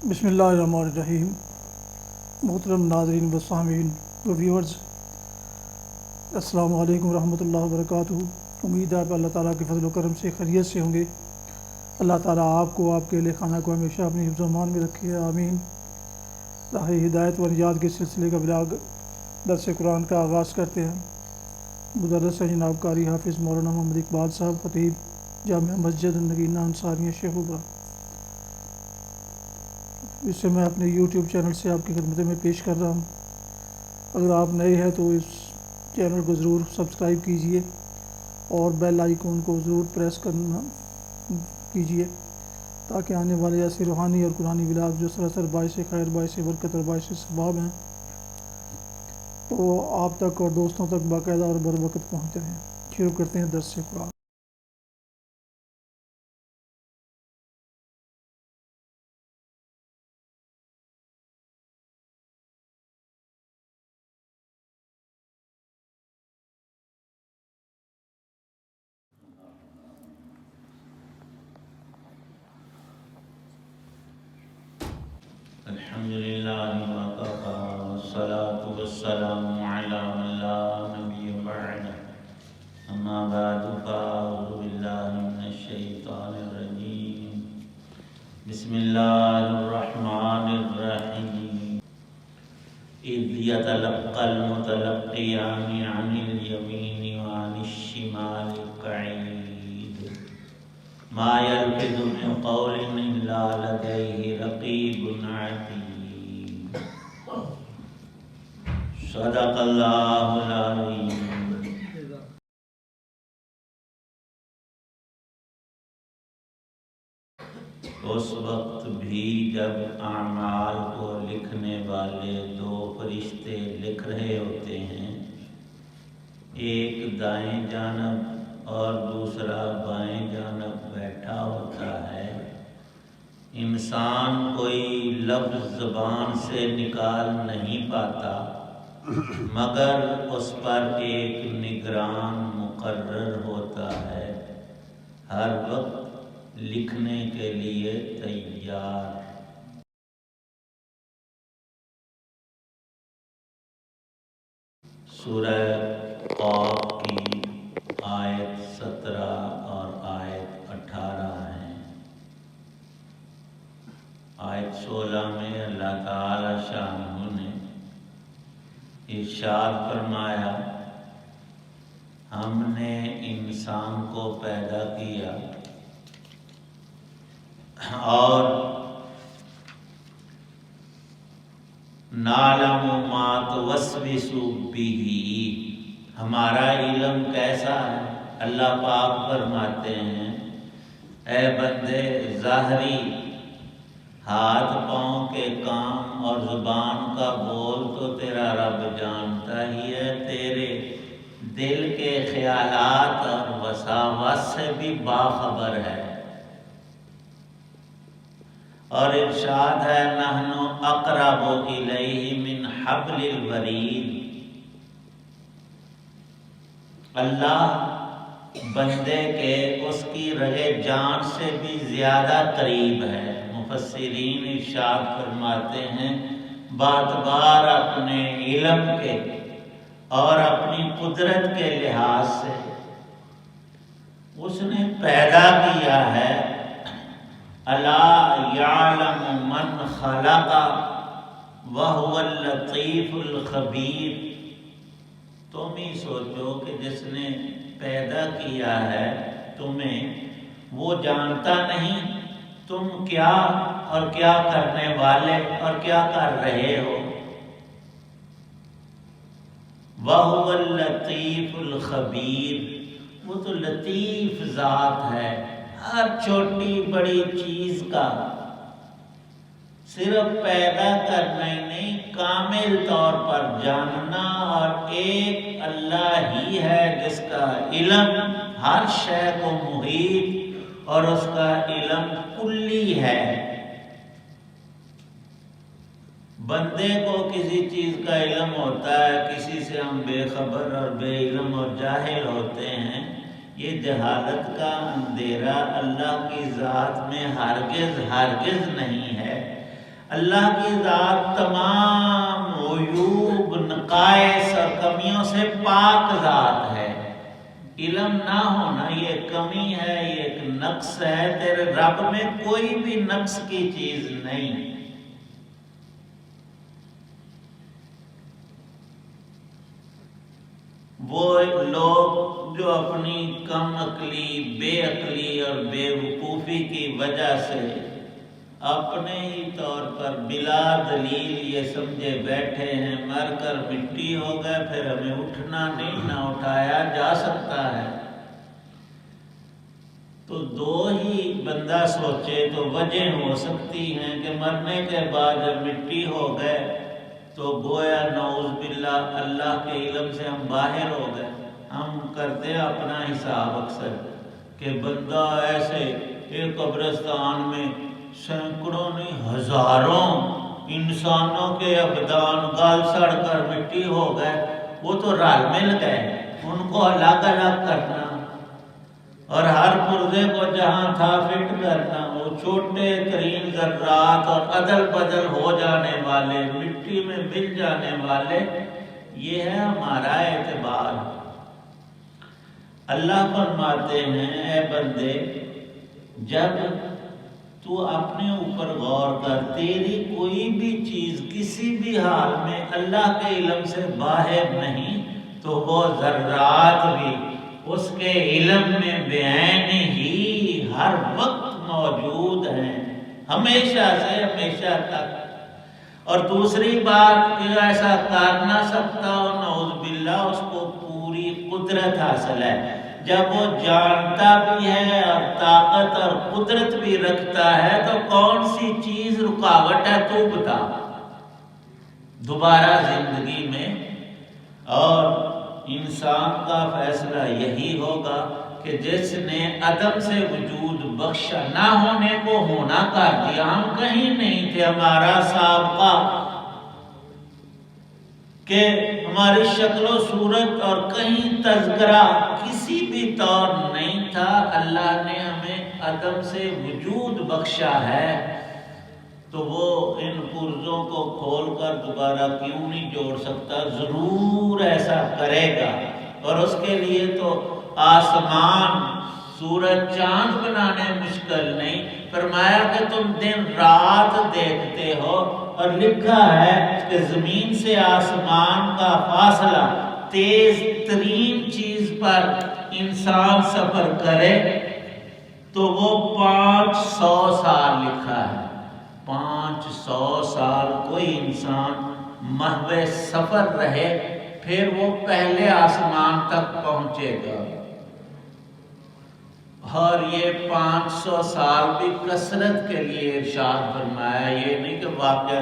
بسم اللہ الرحمن الرحیم۔ محترم ناظرین و سامعین و ویورز، السلام علیکم ورحمۃ اللہ وبرکاتہ۔ امید ہے آپ اللہ تعالیٰ کے فضل و کرم سے خیریت سے ہوں گے۔ اللہ تعالیٰ آپ کو، آپ کے اہل خانہ کو ہمیشہ اپنی حفظ و امان میں رکھے، آمین۔ راہ ہدایت و نجات کے سلسلے کا بلاگ درس قرآن کا آغاز کرتے ہیں۔ مدرس ہیں جناب قاری حافظ مولانا محمد اقبال صاحب، خطیب جامع مسجد نگینہ انصاریہ شیخوپورہ۔ اس سے میں اپنے یوٹیوب چینل سے آپ کی خدمت میں پیش کر رہا ہوں۔ اگر آپ نئے ہیں تو اس چینل کو ضرور سبسکرائب کیجئے اور بیل آئیکن کو ضرور پریس کرنا کیجئے تاکہ آنے والے ایسے روحانی اور قرآنی ولاگ جو سراسر باعث خیر، باعث برکت اور باعث ثواب ہیں تو آپ تک اور دوستوں تک باقاعدہ اور بر وقت پہنچ جائیں۔ شروع کرتے ہیں درس قرآن۔ الحمدللہ وکفی والصلاۃ والسلام علی من لا نبی بعدہ، اما بعد فاعوذ باللہ من الشیطان الرجیم، بسم اللہ الرحمن الرحیم۔ اذ یتلقی المتلقیان عن الیمین وعن الشمال قعید، ما یلفظ من قول الا لدیہ رقیب عتید۔ صدق اللہ العظیم۔ اس وقت بھی جب اعمال کو لکھنے والے دو فرشتے لکھ رہے ہوتے ہیں، ایک دائیں جانب اور دوسرا بائیں جانب بیٹھا ہوتا ہے، انسان کوئی لفظ زبان سے نکال نہیں پاتا مگر اس پر ایک نگران مقرر ہوتا ہے، ہر وقت لکھنے کے لیے تیار۔ سورہ قاف کی آیت 17 اور آیت 18 ہیں۔ آیت 16 میں اللہ تعالی شانہ نے ارشاد فرمایا، ہم نے انسان کو پیدا کیا اور نعلم ما توسوس بہ، ہمارا علم کیسا ہے؟ اللہ پاک فرماتے ہیں، اے بندے، ظاہری ہاتھ پاؤں کے کام اور زبان کا بول تو تیرا رب جانتا ہی ہے، تیرے دل کے خیالات اور وساوس سے بھی باخبر ہے۔ اور ارشاد ہے، نحن اقرب الیہ من حبل الورید، اللہ بندے کے اس کی رگے جان سے بھی زیادہ قریب ہے۔ مفسرین ارشاد فرماتے ہیں، بات بار اپنے علم کے اور اپنی قدرت کے لحاظ سے اس نے پیدا کیا ہے۔ الا یعلم من خلق وہو اللطیف الخبیر، تم ہی سوچو کہ جس نے پیدا کیا ہے تمہیں، وہ جانتا نہیں تم کیا اور کیا کرنے والے اور کیا کر رہے ہو۔ وَهُوَ اللطیف الخبیر، وہ تو لطیف ذات ہے، ہر چھوٹی بڑی چیز کا صرف پیدا کرنا ہی نہیں، کامل طور پر جاننا، اور ایک اللہ ہی ہے جس کا علم ہر شے کو محیط اور اس کا علم کلی ہے۔ بندے کو کسی چیز کا علم ہوتا ہے، کسی سے ہم بے خبر اور بے علم اور جاہل ہوتے ہیں، یہ جہالت کا اندھیرا اللہ کی ذات میں ہرگز ہرگز نہیں ہے۔ اللہ کی ذات تمام عیوب، نقائص اور کمیوں سے پاک ذات ہے۔ علم نہ ہونا یہ کمی ہے، یہ ایک نقص ہے۔ تیرے رب میں کوئی بھی نقص کی چیز نہیں۔ وہ لوگ جو اپنی کم عقلی، بے عقلی اور بے وقوفی کی وجہ سے اپنے ہی طور پر بلا دلیل یہ سمجھے بیٹھے ہیں مر کر مٹی ہو گئے، پھر ہمیں اٹھنا نہیں، نہ اٹھایا جا سکتا ہے۔ تو دو ہی بندہ سوچے تو وجہ ہو سکتی ہیں کہ مرنے کے بعد جب مٹی ہو گئے تو گویا نعوذ باللہ اللہ کے علم سے ہم باہر ہو گئے۔ ہم کرتے ہیں اپنا حساب اکثر کہ بندہ ایسے ایک قبرستان میں سینکڑوں نہیں ہزاروں انسانوں کے ابدان گل سڑ کر مٹی ہو گئے، وہ تو رل مل گئے، ان کو الگ الگ کرنا اور ہر پرزے کو جہاں تھا فٹ کرنا، وہ چھوٹے ترین ذرات اور عدل بدل ہو جانے والے، مٹی میں مل جانے والے، یہ ہے ہمارا اعتبار۔ اللہ فرماتے ہیں اے بندے، جب تو اپنے اوپر غور کر، تیری کوئی بھی چیز کسی بھی حال میں اللہ کے علم سے باہر نہیں، تو وہ ذرات بھی اس کے علم میں بعین ہی ہر وقت موجود ہیں، ہمیشہ سے ہمیشہ تک۔ اور دوسری بات کہ ایسا کر نہ سکتا ہو، نعوذ باللہ، اس کو پوری قدرت حاصل ہے۔ جب وہ جانتا بھی ہے اور طاقت اور قدرت بھی رکھتا ہے تو کون سی چیز رکاوٹ ہے تو بتا دوبارہ زندگی میں۔ اور انسان کا فیصلہ یہی ہوگا کہ جس نے عدم سے وجود بخشا، نہ ہونے کو ہونا کر دیا، ہم کہیں نہیں تھے، ہمارا سابقہ کہ ہماری شکل و صورت اور کہیں تذکرہ کسی بھی طور نہیں تھا، اللہ نے ہمیں عدم سے وجود بخشا ہے، تو وہ ان پرزوں کو کھول کر دوبارہ کیوں نہیں جوڑ سکتا؟ ضرور ایسا کرے گا۔ اور اس کے لیے تو آسمان، سورج، چاند بنانے مشکل نہیں، فرمایا کہ تم دن رات دیکھتے ہو، اور لکھا ہے کہ زمین سے آسمان کا فاصلہ تیز ترین چیز پر انسان سفر کرے تو وہ 500 سال لکھا ہے۔ 500 سال کوئی انسان محو سفر رہے، پھر وہ پہلے آسمان تک پہنچے گا۔ اور یہ 500 سال بھی کثرت کے لیے ارشاد فرمایا، یہ نہیں کہ واقع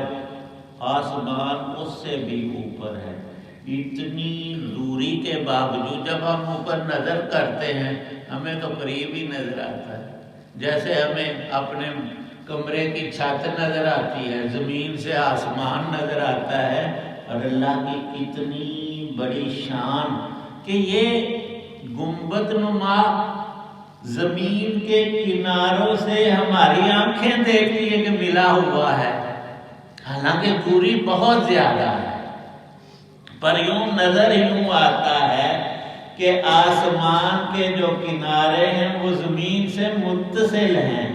آسمان اس سے بھی اوپر ہے۔ اتنی دوری کے باوجود جب ہم اوپر نظر کرتے ہیں ہمیں تو قریب ہی نظر آتا ہے، جیسے ہمیں اپنے کمرے کی چھت نظر آتی ہے، زمین سے آسمان نظر آتا ہے۔ اور اللہ کی اتنی بڑی شان کہ یہ گنبد نما زمین کے کناروں سے ہماری آنکھیں دیکھتی ہے کہ ملا ہوا ہے، حالانکہ دوری بہت زیادہ ہے، پر یوں نظر یوں آتا ہے کہ آسمان کے جو کنارے ہیں وہ زمین سے متصل ہیں۔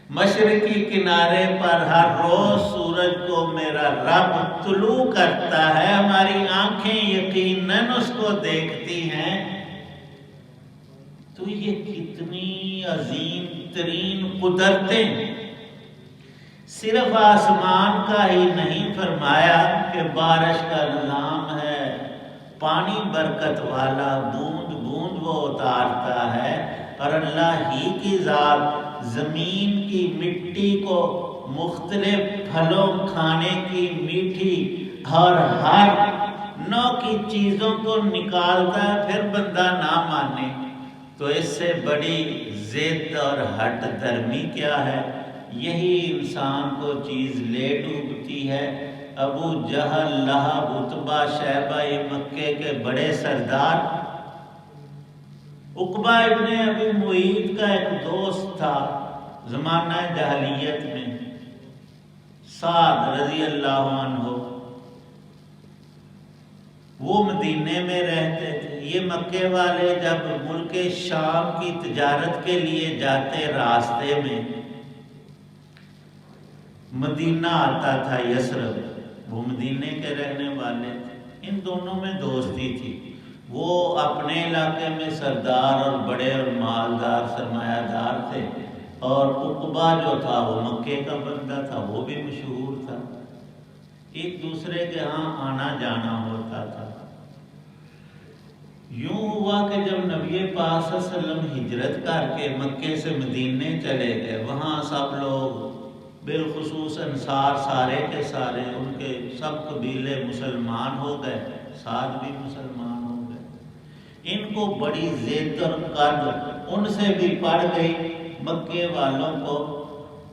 مشرقی کنارے پر ہر روز سورج کو میرا رب طلوع کرتا ہے، ہماری آنکھیں یقیناً اس کو دیکھتی ہیں۔ تو یہ کتنی عظیم ترین قدرتیں صرف آسمان کا ہی نہیں، فرمایا کہ بارش کا نظام ہے، پانی برکت والا، بوند بوند وہ اتارتا ہے، اور اللہ ہی کی ذات زمین کی مٹی کو مختلف پھلوں کھانے کی میٹھی اور ہر نوع کی چیزوں کو نکالتا ہے، پھر بندہ نہ مانے تو اس سے بڑی ضد اور ہٹ درمی کیا ہے؟ یہی انسان کو چیز لے ڈوبتی ہے۔ ابو جہل، لہب، عتبہ، شیبہ، یہ مکے کے بڑے سردار، عقبہ ابن ابی معیط کا ایک دوست تھا زمانہ جاہلیت میں، سعد رضی اللہ عنہ وہ مدینے میں رہتے تھے. یہ مکے والے جب ملک شام کی تجارت کے لیے جاتے راستے میں مدینہ آتا تھا یثرب, وہ مدینے کے رہنے والے تھے. ان دونوں میں دوستی تھی. وہ اپنے علاقے میں سردار اور بڑے اور مالدار سرمایہ دار تھے, اور عقبہ جو تھا وہ مکے کا بندہ تھا, وہ بھی مشہور تھا. ایک دوسرے کے ہاں آنا جانا ہوتا تھا. یوں ہوا کہ جب نبی پاک صلی اللہ علیہ وسلم ہجرت کر کے مکے سے مدینے چلے گئے, وہاں سب لوگ بالخصوص انصار سارے کے سارے ان کے سب قبیلے مسلمان ہو گئے, سعد بھی مسلمان ہو گئے. ان کو بڑی ضد اور قد ان سے بھی پڑ گئی مکے والوں کو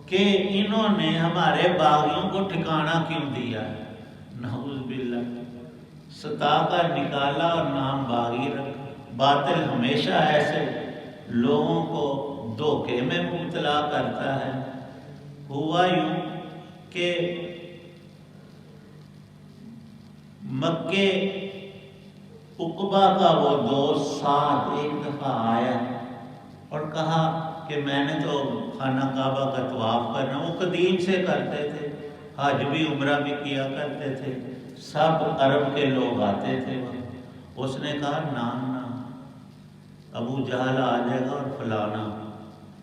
کہ انہوں نے ہمارے باغیوں کو ٹھکانہ کیوں دیا ہے. نعوذ باللہ, ستا کر نکالا اور نام باغی رکھا. باطل ہمیشہ ایسے لوگوں کو دھوکے میں مبتلا کرتا ہے. ہوا یوں کہ مکے عقبہ کا وہ دوست سعد ایک دفعہ آیا اور کہا کہ میں نے تو خانہ کعبہ کا طواف کرنا, وہ قدیم سے کرتے تھے, حج بھی عمرہ بھی کیا کرتے تھے, سب عرب کے لوگ آتے تھے. اس نے کہا نا ابو جہل آ جائے گا اور فلانا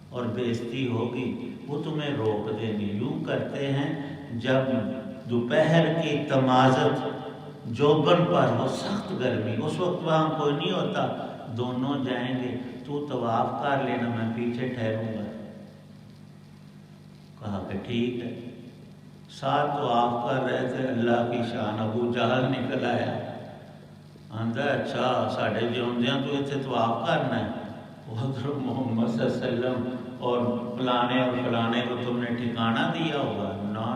اور بےزتی ہوگی, وہ تمہیں روک دیں گے. یوں کرتے ہیں جب دوپہر کی تمازت جوبن پر ہو, سخت گرمی, اس وقت وہاں کوئی نہیں ہوتا, دونوں جائیں گے, تو طواف کر لینا, میں پیچھے ٹھہروں گا. کہا کہ ٹھیک ہے. ساتھ طواف کر رہے تھے, اللہ کی شان ابو جہل نکل آیا. آندا اچھا ساڈے جیوندیاں تو اتنے طواف کرنا ہے, حضرت محمد صلی اللہ علیہ وسلم اور فلانے کو تم نے ٹھکانہ دیا ہوگا. نا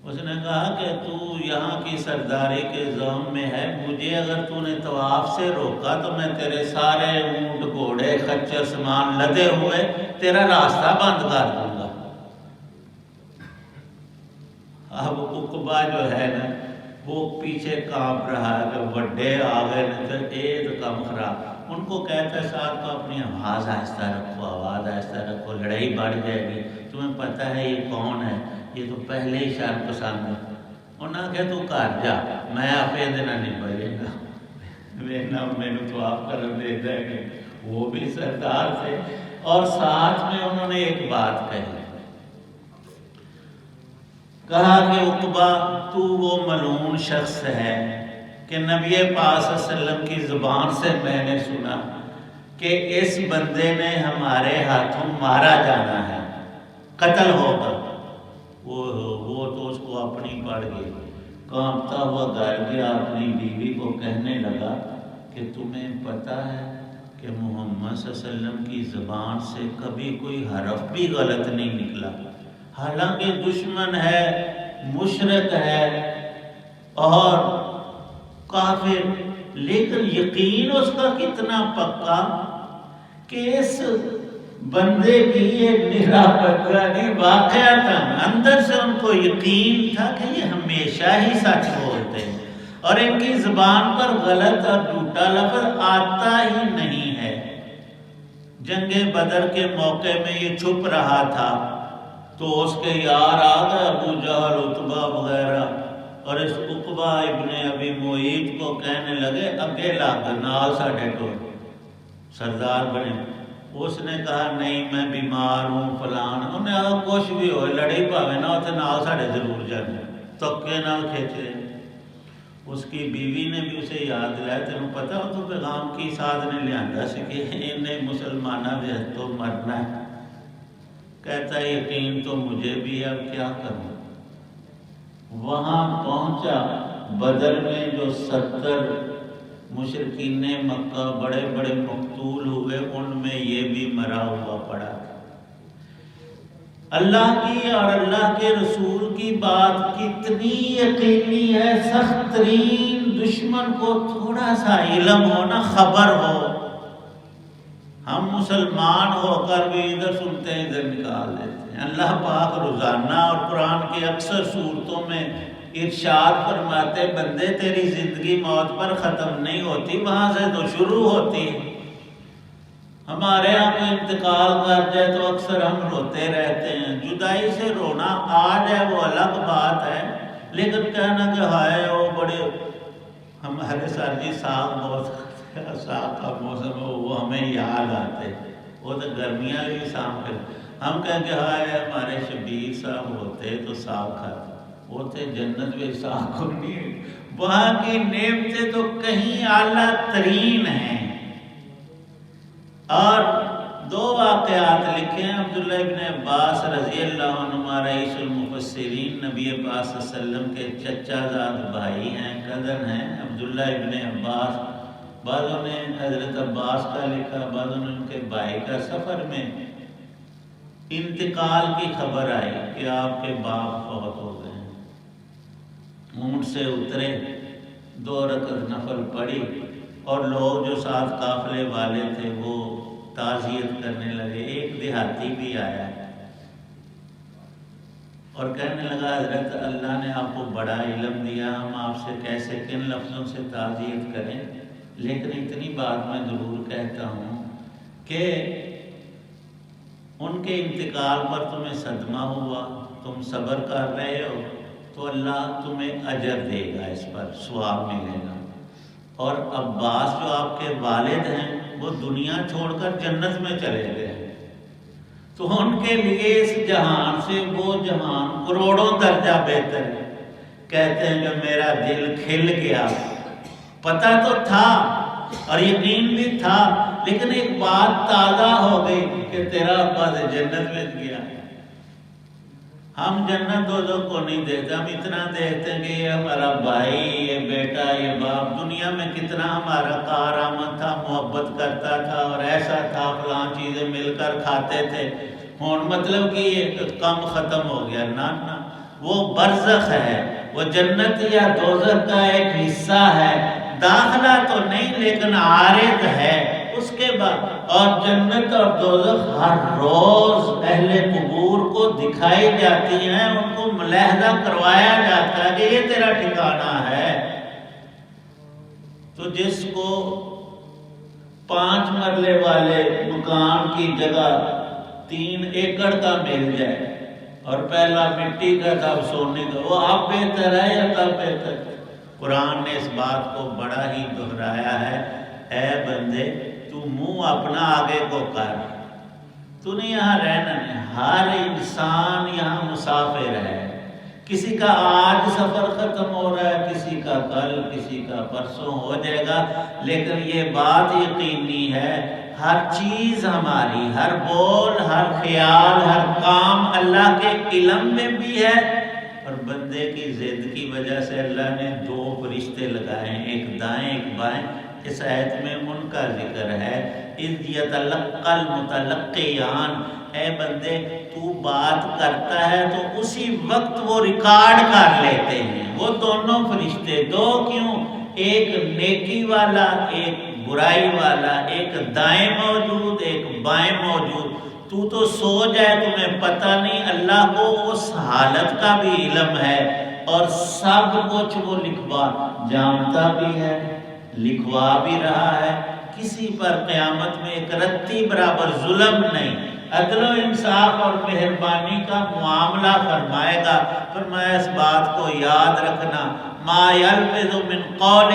اس نے کہا کہ تو یہاں کی سرداری کے زوم میں ہے, مجھے اگر تو نے طواف سے روکا تو میں تیرے سارے اونٹ گھوڑے خچر سامان لدے ہوئے تیرا راستہ بند کر دوں گا. اب عقبہ جو ہے نا وہ پیچھے کانپ رہا ہے کہ بڑے آ گئے نا تو ایک کم خراب. ان کو کہتا ہے ساتھ کو اپنی آواز آہستہ رکھو, آواز آہستہ رکھو, لڑائی بڑھ جائے گی. تمہیں پتہ ہے یہ کون ہے, یہ تو پہلے ہی شان پسند ہے. انہوں نے کہا تو گھر جا, میں آپ دن نہیں بجے گا, میرے تو آپ کر دے دیں گے. وہ بھی سردار تھے اور ساتھ میں انہوں نے ایک بات کہی, کہا کہ عقبہ تو وہ ملعون شخص ہے کہ نبی پاک صلی اللہ علیہ وسلم کی زبان سے میں نے سنا کہ اس بندے نے ہمارے ہاتھوں مارا جانا ہے, قتل ہوگا. وہ تو اس کو اپنی پڑ گئی, کانپتا ہوا گھر گیا, اپنی بیوی کو کہنے لگا کہ تمہیں پتہ ہے کہ محمد صلی اللہ علیہ وسلم کی زبان سے کبھی کوئی حرف بھی غلط نہیں نکلا, حالانکہ دشمن ہے, مشرک ہے اور کافر, لیکن یقین اس کا کتنا پکا کہ اس بندے کی یہ نرا بندہ نہیں, واقعات اندر سے ان کو یقین تھا کہ یہ ہمیشہ ہی سچ بولتے ہیں اور ان کی زبان پر غلط اور جھوٹا لفظ آتا ہی نہیں ہے. جنگ بدر کے موقع میں یہ چھپ رہا تھا تو اس کے یار آ گئے ابو جہل عتبہ وغیرہ, اور اس عقبہ ابن ابی معیط کو کہنے لگے اگے لگ نال ساڈے ٹول سردار بنے. اس نے کہا نہیں میں بیمار ہوں فلان. انہوں نے کہا کچھ بھی ہوئے لڑائی پاوے نہ اتنے نال ساڈے ضرور جانا, تکے نال کھینچے. اس کی بیوی نے بھی اسے یاد دلایا, تینوں پتہ وہ تو پیغام کی ساتھ نے لیا سی کہ انہیں مسلمانہ دے تو مرنا ہے. کہتا ہے یقین تو مجھے بھی ہے, اب کیا کروں. وہاں پہنچا, بدر میں جو 70 مشرکین مکہ بڑے بڑے مقتول ہوئے ان میں یہ بھی مرا ہوا پڑا. اللہ کی اور اللہ کے رسول کی بات کتنی یقینی ہے, سخت ترین دشمن کو تھوڑا سا علم ہو نا, خبر ہو ہم مسلمان ہو کر بھی ادھر سنتے ہیں ادھر نکال دیتے ہیں۔ اللہ پاک روزانہ اور قرآن کے اکثر صورتوں میں ارشاد فرماتے بندے تیری زندگی موت پر ختم نہیں ہوتی، وہاں سے تو شروع ہوتی ہے۔ ہمارے یہاں کوئی انتقال کر جائے تو اکثر ہم روتے رہتے ہیں۔ جدائی سے رونا آ جائے وہ الگ بات ہے، لیکن کہنا کہ ہائے وہ بڑے ہمارے سر جی ساگ بہت ساگ کا موسم ہو وہ ہمیں یاد آتے، وہ تو گرمیاں بھی شام کے ہم کہیں کہ ہائے ہمارے شبیر صاحب ہوتے تو ساگ کھاتے، وہ تھے جنت میں ساگ کو نہیں، وہاں کی نعمتیں تو کہیں اعلیٰ ترین ہیں۔ اور دو واقعات لکھے ہیں عبداللہ ابن عباس رضی اللہ عنہما رئیس المفسرین، نبی پاک صلی اللہ علیہ وسلم کے چچا زاد بھائی ہیں، کزن ہیں عبداللہ ابن عباس۔ بعضوں نے حضرت عباس کا لکھا، بعضوں نے ان کے بھائی کا۔ سفر میں انتقال کی خبر آئی کہ آپ کے باپ فوت ہو گئے ہیں۔ اونٹ سے اترے، 2 رکعت نفل پڑھی، اور لوگ جو ساتھ قافلے والے تھے وہ تعزیت کرنے لگے۔ ایک دیہاتی بھی آیا اور کہنے لگا حضرت اللہ نے آپ کو بڑا علم دیا، ہم آپ سے کیسے کن لفظوں سے تعزیت کریں، لیکن اتنی بات میں ضرور کہتا ہوں کہ ان کے انتقال پر تمہیں صدمہ ہوا، تم صبر کر رہے ہو تو اللہ تمہیں اجر دے گا، اس پر ثواب ملے گا۔ اور عباس جو آپ کے والد ہیں وہ دنیا چھوڑ کر جنت میں چلے گئے ہیں، تو ان کے لیے اس جہان سے وہ جہان کروڑوں درجہ بہتر ہے۔ کہتے ہیں کہ میرا دل کھل گیا، پتہ تو تھا اور یقین بھی تھا، لیکن ایک بات تازہ ہو گئی کہ تیرا ابا جنت میں گیا۔ ہم جنت دوزخ کو نہیں دیکھتے، ہم اتنا دیکھتے ہیں کہ یہ ہمارا بھائی، یہ بیٹا، یہ باپ دنیا میں کتنا ہمارا کارآمد تھا، محبت کرتا تھا اور ایسا تھا، فلاں چیزیں مل کر کھاتے تھے، ہون مطلب کہ یہ کم ختم ہو گیا۔ نہ وہ برزخ ہے، وہ جنت یا دوزخ کا ایک حصہ ہے، داخلہ تو نہیں لیکن عارض ہے اس کے بعد۔ اور جنت اور دوزخ ہر روز اہل قبور کو دکھائی جاتی ہیں، ان کو ملاحظہ کروایا جاتا ہے کہ یہ تیرا ٹھکانہ ہے۔ تو جس کو 5 مرلے والے مکان کی جگہ 3 ایکڑ کا مل جائے اور پہلا مٹی کا تھا سونے کا، وہ اب بہتر ہے یا تب بہتر؟ قرآن نے اس بات کو بڑا ہی دہرایا ہے، اے بندے تو منہ اپنا آگے کو کر، تو نہیں یہاں رہنا نہیں۔ ہر انسان یہاں مسافر ہے، کسی کا آج سفر ختم ہو رہا ہے، کسی کا کل، کسی کا پرسوں ہو جائے گا، لیکن یہ بات یقینی ہے ہر چیز ہماری، ہر بول، ہر خیال، ہر کام اللہ کے علم میں بھی ہے۔ اور بندے کی ضد کی وجہ سے اللہ نے 2 فرشتے لگائے ہیں، ایک دائیں ایک بائیں۔ اس آیت میں ان کا ذکر ہے، اذ یتلقی المتلقیان، اے بندے تو بات کرتا ہے تو اسی وقت وہ ریکارڈ کر لیتے ہیں وہ دونوں فرشتے۔ 2 کیوں؟ ایک نیکی والا، ایک برائی والا، ایک دائیں موجود، ایک بائیں موجود۔ تو سو جائے تمہیں پتہ نہیں، اللہ کو اس حالت کا بھی علم ہے اور سب کچھ وہ لکھوا جانتا بھی ہے، لکھوا بھی رہا ہے۔ کسی پر قیامت میں ایک رتی برابر ظلم نہیں، عدل و انصاف اور مہربانی کا معاملہ فرمائے گا۔ فرمایا اس بات کو یاد رکھنا، ما یلفظ من قول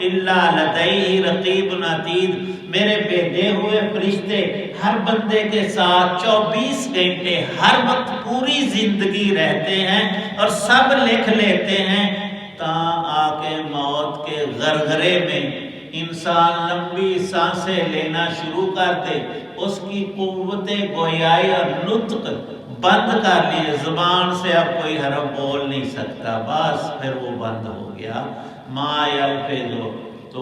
الا لدیہ رقیب عتید، میرے بھیجے ہوئے فرشتے ہر بندے کے ساتھ 24 گھنٹے ہر وقت پوری زندگی رہتے ہیں اور سب لکھ لیتے ہیں۔ تاں آ کے موت کے غرغرے میں انسان لمبی سانسیں لینا شروع کر دے، اس کی قوت گویائی اور نطق بند کر لیے، زبان سے اب کوئی حرف بول نہیں سکتا، بس پھر وہ بند ہو گیا۔ ما یلفظ، تو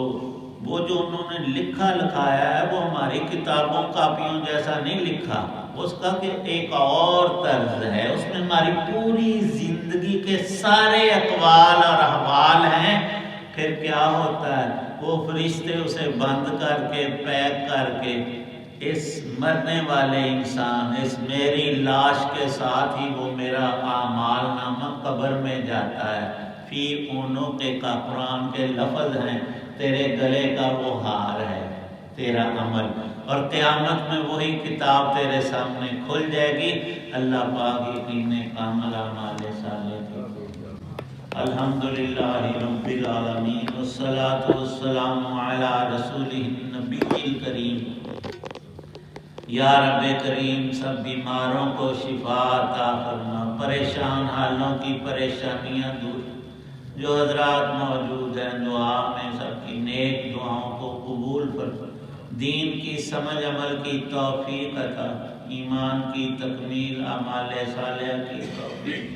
وہ جو انہوں نے لکھا لکھایا ہے وہ ہماری کتابوں کاپیوں جیسا نہیں لکھا، اس کا کہ ایک اور طرز ہے، اس میں ہماری پوری زندگی کے سارے اقوال اور احوال ہیں۔ پھر کیا ہوتا ہے، وہ فرشتے اسے بند کر کے پیک کر کے اس مرنے والے انسان، اس میری لاش کے ساتھ ہی وہ میرا اعمال نامہ قبر میں جاتا ہے۔ فی عنق کا قرآن کے لفظ ہیں، تیرے گلے کا وہ ہار ہے تیرا عمل، اور قیامت میں وہی کتاب تیرے سامنے کھل جائے گی۔ اللہ پاک یقین کامل اعمال صالح کی۔ الحمدللہ رب العالمین والصلاة والسلام علی رسولہ النبی الکریم۔ یا رب کریم، سب بیماروں کو شفا عطا فرما، پریشان حالوں کی پریشانیاں دور۔ جو حضرات موجود ہیں دعا میں سب کی نیک دعاؤں کو قبول فرما، دین کی سمجھ عمل کی توفیق عطا، ایمان کی تکمیل، اعمال صالحہ کی توفیق،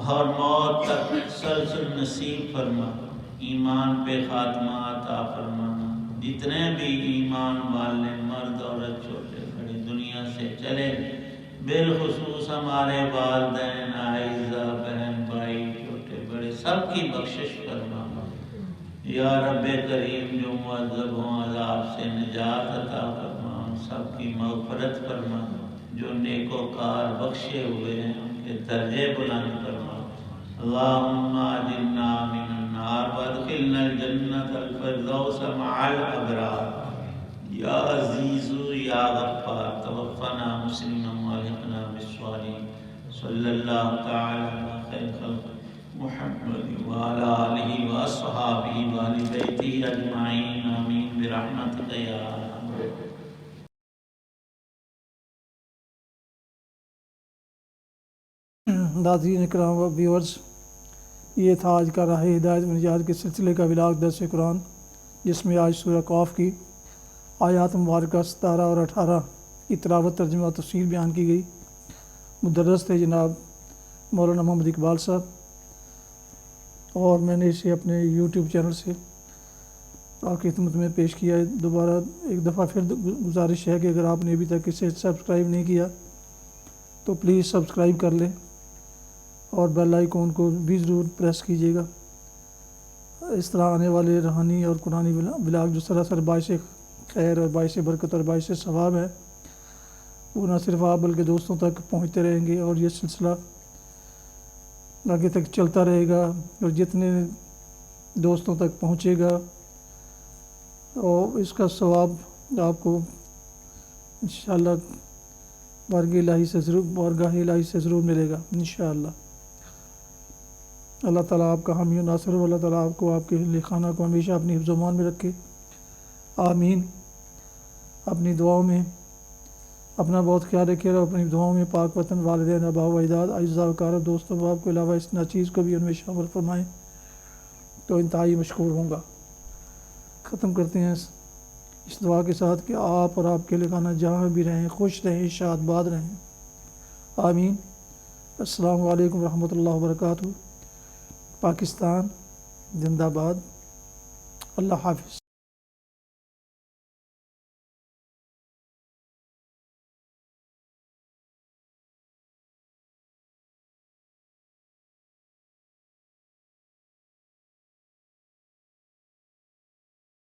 اور موت تک تسلسل نصیب فرما، ایمان پہ خاتمہ عطا فرمانا۔ جتنے بھی ایمان والے مرد عورت چھوٹے بڑے دنیا سے چلے، بالخصوص ہمارے والدین، اعزہ، بہن بھائی، چھوٹے بڑے، سب کی بخشش فرما۔ یا رب کریم، جو معذب ہوں عذاب سے نجات عطا فرما، سب کی مغفرت فرما۔ جو نیکوکار بخشے ہوئے ہیں ان کے درجے بلند فرما۔ اللہم اجرنا من النار وادخلنا الجنۃ الفردوس مع الابرار۔ یا عزیز یا غفار، توفنا مسلما والحقنا بالصالحین۔ صلی اللہ تعالی علی خیر خلق محمد وعلی آلہ واصحابہ وآل بیتہ اجمعین، آمین برحمتک یا ارحم الراحمین۔ ناظرین اکرام و ویورز، یہ تھا آج کا راہ ہدایت و نجات کے سلسلے کا ولاگ درس قرآن، جس میں آج سورہ قاف کی آیات مبارکہ 17 اور 18 کی تلاوت، ترجمہ و تفسیر بیان کی گئی۔ مدرس تھے جناب مولانا محمد اقبال صاحب، اور میں نے اسے اپنے یوٹیوب چینل سے آپ کی خدمت میں پیش کیا ہے۔ دوبارہ ایک دفعہ پھر گزارش ہے کہ اگر آپ نے ابھی تک اسے سبسکرائب نہیں کیا تو پلیز سبسکرائب کر لیں، اور بیل آئیکن کو بھی ضرور پریس کیجیے گا۔ اس طرح آنے والے روحانی اور قرآنی ولاگ جو سراسر باعث خیر اور باعث برکت اور باعث ثواب ہے، وہ نہ صرف آپ بلکہ دوستوں تک پہنچتے رہیں گے، اور یہ سلسلہ آگے تک چلتا رہے گا، اور جتنے دوستوں تک پہنچے گا اور اس کا ثواب آپ کو انشاءاللہ بارگاہ الہی سے ضرور ملے گا انشاءاللہ۔ اللہ تعالیٰ آپ کا حامی و ناصر ہو، اللہ تعالیٰ آپ کو، آپ کے لکھانہ کو ہمیشہ اپنی حفظ و امان میں رکھے، آمین۔ اپنی دعاؤں میں اپنا بہت خیال رکھے، اور اپنی دعاؤں میں پاک وطن، والدین، آباء و اجداد، اعزاء و اقارب، دوست و احباب کے علاوہ اس ناچیز کو بھی ان میں شامل فرمائیں تو انتہائی مشکور ہوں گا۔ ختم کرتے ہیں اس دعا کے ساتھ کہ آپ اور آپ کے لکھانہ جہاں بھی رہیں خوش رہیں، شاد باد رہیں، آمین۔ السلام علیکم ورحمۃ اللہ وبرکاتہ۔ پاکستان زندہ باد۔ اللہ حافظ۔